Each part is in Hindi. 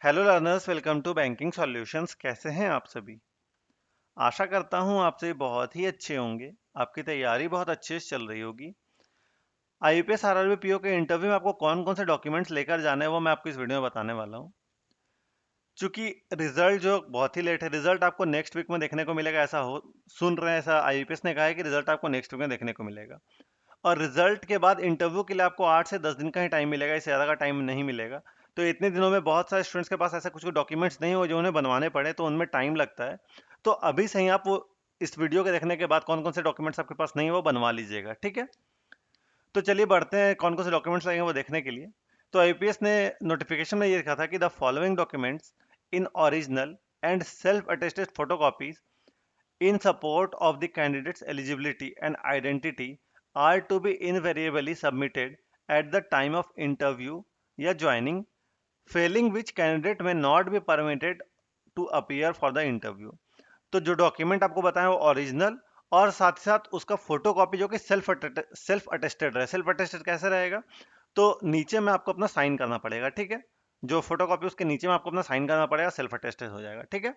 Hello learners, welcome to banking solutions. कैसे हैं आप सभी? आशा करता हूं आप सभी बहुत ही अच्छे होंगे। आपकी तैयारी बहुत अच्छे से चल रही होगी। आईपीएस आरआरबी पीओ के इंटरव्यू में आपको कौन कौन से डॉक्यूमेंट्स लेकर जाने हैं वो मैं आपको इस वीडियो में बताने वाला हूं। चूंकि रिजल्ट जो बहुत ही लेट है, रिजल्ट आपको नेक्स्ट वीक में देखने को मिलेगा, ऐसा हो सुन रहे हैं। ऐसा आईपीएस ने कहा है कि रिजल्ट आपको नेक्स्ट वीक में देखने को मिलेगा। और रिजल्ट के बाद इंटरव्यू के लिए आपको 8 से 10 दिन का ही टाइम मिलेगा, इससे ज़्यादा का टाइम नहीं मिलेगा। तो इतने दिनों में बहुत सारे स्टूडेंट्स के पास ऐसा कुछ डॉक्यूमेंट्स नहीं हो जो उन्हें बनवाने पड़े, तो उनमें टाइम लगता है। तो अभी से ही आप वो इस वीडियो के देखने के बाद कौन कौन से डॉक्यूमेंट्स आपके पास नहीं है वो बनवा लीजिएगा, ठीक है। तो चलिए बढ़ते हैं कौन कौन से डॉक्यूमेंट्स लगेंगे वो देखने के लिए। तो आईपीएस ने नोटिफिकेशन में ये लिखा था कि the following documents in original and self attested photocopies in support of the candidate's eligibility and identity are to be invariably submitted at the time of interview या joining, failing which candidate may not be permitted to appear for the interview। तो जो डॉक्यूमेंट आपको बताया वो ओरिजिनल और साथ ही साथ उसका फोटो कॉपी जो कि सेल्फ अटेस्टेड रहे। सेल्फ अटेस्टेड कैसे रहेगा? तो नीचे में आपको अपना साइन करना पड़ेगा, ठीक है। जो फोटो कॉपी उसके नीचे में आपको अपना साइन करना पड़ेगा, सेल्फ अटेस्टेड हो जाएगा, ठीक है।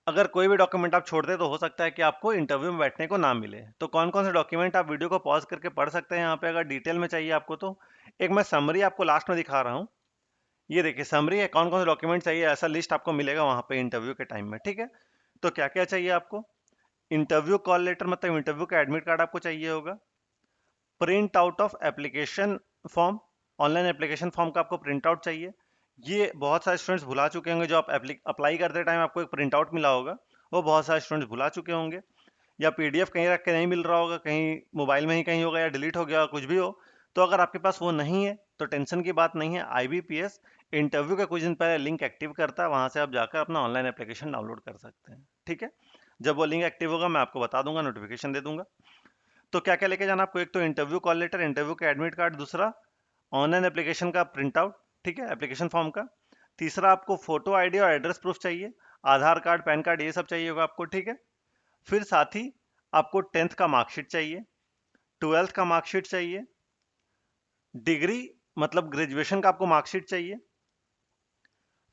अगर कोई भी डॉक्यूमेंट आप छोड़ दे तो हो सकता है कि आपको इंटरव्यू में बैठने को ना मिले। तो कौन कौन से डॉक्यूमेंट आप वीडियो को पॉज करके पढ़ सकते हैं यहाँ पे, अगर डिटेल में चाहिए आपको तो। एक मैं समरी आपको लास्ट में दिखा रहा हूँ। ये देखिए समरी है, कौन कौन से डॉक्यूमेंट चाहिए, ऐसा लिस्ट आपको मिलेगा वहाँ पे इंटरव्यू के टाइम में, ठीक है। तो क्या क्या चाहिए आपको? इंटरव्यू कॉल लेटर, मतलब इंटरव्यू का एडमिट कार्ड आपको चाहिए होगा। Print out of application form, online application form का आपको प्रिंट आउट चाहिए। ये बहुत सारे स्टूडेंट्स भुला चुके होंगे, जो आप अप्लाई करते टाइम आपको एक प्रिंट आउट मिला होगा, वो बहुत सारे स्टूडेंट्स भुला चुके होंगे। या पीडीएफ कहीं रख के नहीं मिल रहा होगा, कहीं मोबाइल में ही कहीं होगा या डिलीट हो गया, कुछ भी हो। तो अगर आपके पास वो नहीं है तो टेंशन की बात नहीं है। आईबीपीएस इंटरव्यू के कुछ दिन पहले लिंक एक्टिव करता है, वहां से आप जाकर अपना ऑनलाइन एप्लीकेशन डाउनलोड कर सकते हैं, ठीक है। जब वो लिंक एक्टिव होगा मैं आपको बता दूंगा, नोटिफिकेशन दे दूंगा। तो क्या क्या लेके जाना आपको? एक तो इंटरव्यू कॉल लेटर, इंटरव्यू का एडमिट कार्ड। दूसरा ऑनलाइन एप्लीकेशन का प्रिंट आउट, ठीक है, एप्लीकेशन फॉर्म का। तीसरा आपको फोटो आईडी और एड्रेस प्रूफ चाहिए, आधार कार्ड पैन कार्ड ये सब चाहिए होगा आपको, ठीक है। फिर साथ ही आपको 10th का मार्कशीट चाहिए, 12th का मार्कशीट चाहिए, डिग्री मतलब ग्रेजुएशन का आपको मार्कशीट चाहिए।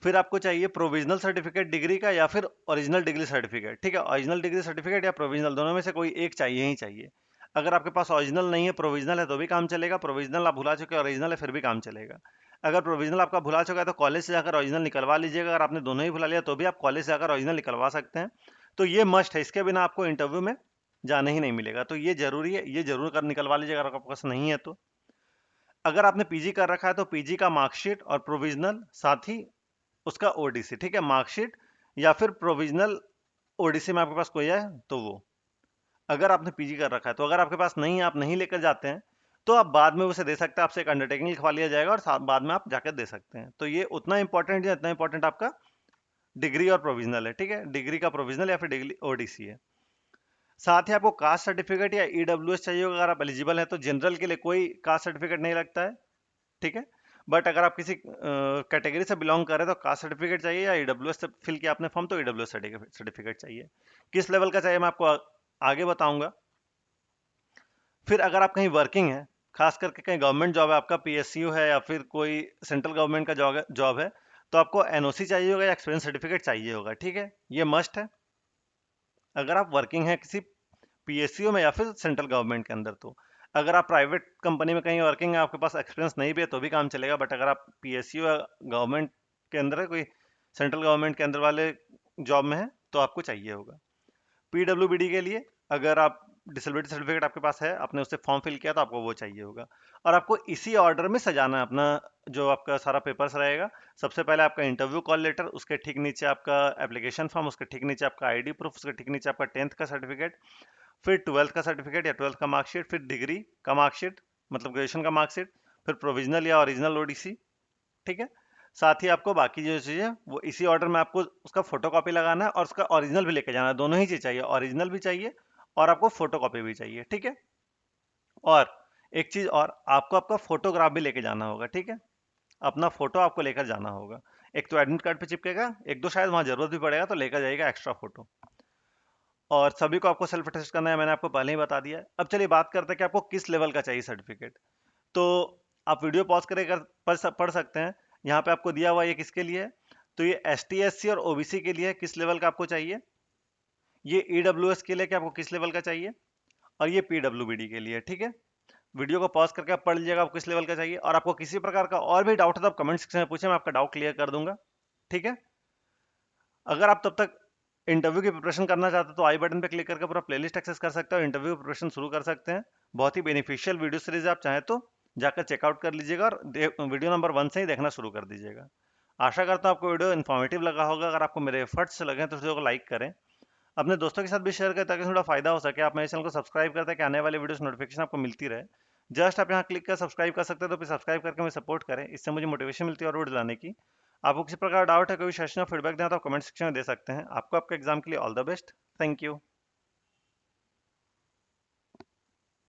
फिर आपको चाहिए प्रोविजनल सर्टिफिकेट डिग्री का या फिर ओरिजिनल डिग्री सर्टिफिकेट, ठीक है। ओरिजिनल डिग्री सर्टिफिकेट या प्रोविजनल, दोनों में से कोई एक चाहिए ही चाहिए। अगर आपके पास ओरिजिनल नहीं है, प्रोविजनल है तो भी काम चलेगा। प्रोविजनल आप भुला चुके हैं, ओरिजिनल है फिर भी काम चलेगा। अगर प्रोविजनल आपका भुला चुका है तो कॉलेज से जाकर ओरिजिनल निकलवा लीजिएगा। अगर आपने दोनों ही भुला लिया तो भी आप कॉलेज से जाकर ओरिजिनल निकलवा सकते हैं। तो ये मस्ट है, इसके बिना आपको इंटरव्यू में जाने ही नहीं मिलेगा। तो ये जरूरी है, ये जरूर कर निकलवा लीजिएगा अगर आपके पास नहीं है तो। अगर आपने पीजी कर रखा है तो पीजी का मार्कशीट और प्रोविजनल, साथ ही उसका ओडीसी, ठीक है। मार्कशीट या फिर प्रोविजनल, ओडीसी में आपके पास कोई है तो वो, अगर आपने पीजी कर रखा है तो। अगर आपके पास नहीं है, आप नहीं लेकर जाते हैं, तो आप बाद में उसे दे सकते हैं। आपसे एक अंडरटेकिंग लिखवा लिया जाएगा और बाद में आप जाकर दे सकते हैं। तो ये उतना इंपॉर्टेंट है जितना इंपॉर्टेंट आपका डिग्री और प्रोविजनल है, ठीक है। डिग्री का प्रोविजनल या फिर डिग्री ओडीसी है। साथ ही आपको कास्ट सर्टिफिकेट या ईडब्ल्यूएस चाहिए होगा, अगर आप एलिजिबल है तो। जनरल के लिए कोई कास्ट सर्टिफिकेट नहीं लगता है, ठीक है। बट अगर आप किसी कैटेगरी से बिलोंग कर रहे हैं तो कास्ट सर्टिफिकेट चाहिए, या ईडब्ल्यूएस से फिल किया आपने फॉर्म तो ईडब्ल्यूएस सर्टिफिकेट चाहिए। किस लेवल का चाहिए मैं आपको आगे बताऊंगा। फिर अगर आप कहीं वर्किंग है, खास करके कहीं गवर्नमेंट जॉब है, आपका पीएसयू है या फिर कोई सेंट्रल गवर्नमेंट का जॉब है, तो आपको एनओसी चाहिए होगा या एक्सपीरियंस सर्टिफिकेट चाहिए होगा, ठीक है। ये मस्ट है अगर आप वर्किंग है किसी पीएसयू में या फिर सेंट्रल गवर्नमेंट के अंदर तो। अगर आप प्राइवेट कंपनी में कहीं वर्किंग है, आपके पास एक्सपीरियंस नहीं भी है तो भी काम चलेगा। बट अगर आप पीएसयू या गवर्नमेंट के अंदर है, कोई सेंट्रल गवर्नमेंट के अंदर वाले जॉब में है, तो आपको चाहिए होगा। पीडब्ल्यूबीडी के लिए अगर आप डिसेबिलिटी सर्टिफिकेट आपके पास है, आपने उससे फॉर्म फिल किया तो आपको वो चाहिए होगा। और आपको इसी ऑर्डर में सजाना है अपना जो आपका सारा पेपर्स रहेगा। सबसे पहले आपका इंटरव्यू कॉल लेटर, उसके ठीक नीचे आपका एप्लीकेशन फॉर्म, उसके ठीक नीचे आपका आईडी प्रूफ, उसके ठीक नीचे आपका 10th का सर्टिफिकेट, फिर 12th का सर्टिफिकेट या 12th का मार्कशीट, फिर डिग्री का मार्कशीट मतलब ग्रेजुएशन का मार्कशीट, फिर प्रोविजनल या ओरिजिनल ओडीसी, ठीक है। साथ ही आपको बाकी जो चीज़ है वो इसी ऑर्डर में आपको उसका फोटो कॉपी लगाना है और उसका ओरिजिनल भी लेके जाना है। दोनों ही चीज़ चाहिए, ओरिजिनल भी चाहिए और आपको फोटो कॉपी भी चाहिए, ठीक है। और एक चीज़ और, आपको आपका फोटोग्राफ भी लेके जाना होगा, ठीक है। अपना फोटो आपको लेकर जाना होगा। एक तो एडमिट कार्ड पे चिपकेगा, एक दो शायद वहाँ जरूरत भी पड़ेगा तो लेकर जाएगा एक्स्ट्रा फोटो। और सभी को आपको सेल्फ अटेस्ट करना है, मैंने आपको पहले ही बता दिया है। अब चलिए बात करते हैं कि आपको किस लेवल का चाहिए सर्टिफिकेट। तो आप वीडियो पॉज करके पढ़ सकते हैं। यहाँ पे आपको दिया हुआ ये किसके लिए है, तो ये ST SC और OBC के लिए है, किस लेवल का आपको चाहिए। ये EWS के लिए कि आपको किस लेवल का चाहिए, और ये PWBD के लिए। ठीक है, वीडियो को पॉज करके आप पढ़ लीजिएगा आपको किस लेवल का चाहिए, और आपको किसी प्रकार का और भी डाउट है तो आप कमेंट सेक्शन में पूछें, मैं आपका डाउट क्लियर कर दूंगा। ठीक है, अगर आप तब तक इंटरव्यू की प्रिपरेशन करना चाहते हैं तो आई बटन पे क्लिक करके पूरा प्लेलिस्ट एक्सेस कर सकते हैं और इंटरव्यू की प्रिपरेशन शुरू कर सकते हैं। बहुत ही बेनिफिशियल वीडियो सीरीज आप चाहें तो जाकर चेकआउट कर लीजिएगा और वीडियो नंबर 1 से ही देखना शुरू कर दीजिएगा। आशा करता हूँ आपको वीडियो इन्फॉर्मेटिव लगा होगा। अगर आपको मेरे एफर्ट्स लगे तो वीडियो को लाइक करें, अपने दोस्तों के साथ भी शेयर करें ताकि थोड़ा फायदा हो सके। आप मेरे चैनल को सब्सक्राइब करते हैं कि आने वाले वीडियोस नोटिफिकेशन आपको मिलती रहे। जस्ट आप यहाँ क्लिक कर सब्सक्राइब कर सकते हैं, तो फिर सब्सक्राइब करके मुझे सपोर्ट करें, इससे मुझे मोटिवेशन मिलती है और वीडियो लाने की। आपको किसी प्रकार डाउट है, कोई सेशन या फीडबैक देना तो आप कमेंट सेक्शन में दे सकते हैं। आपको आपके एग्जाम के लिए all the best. Thank you.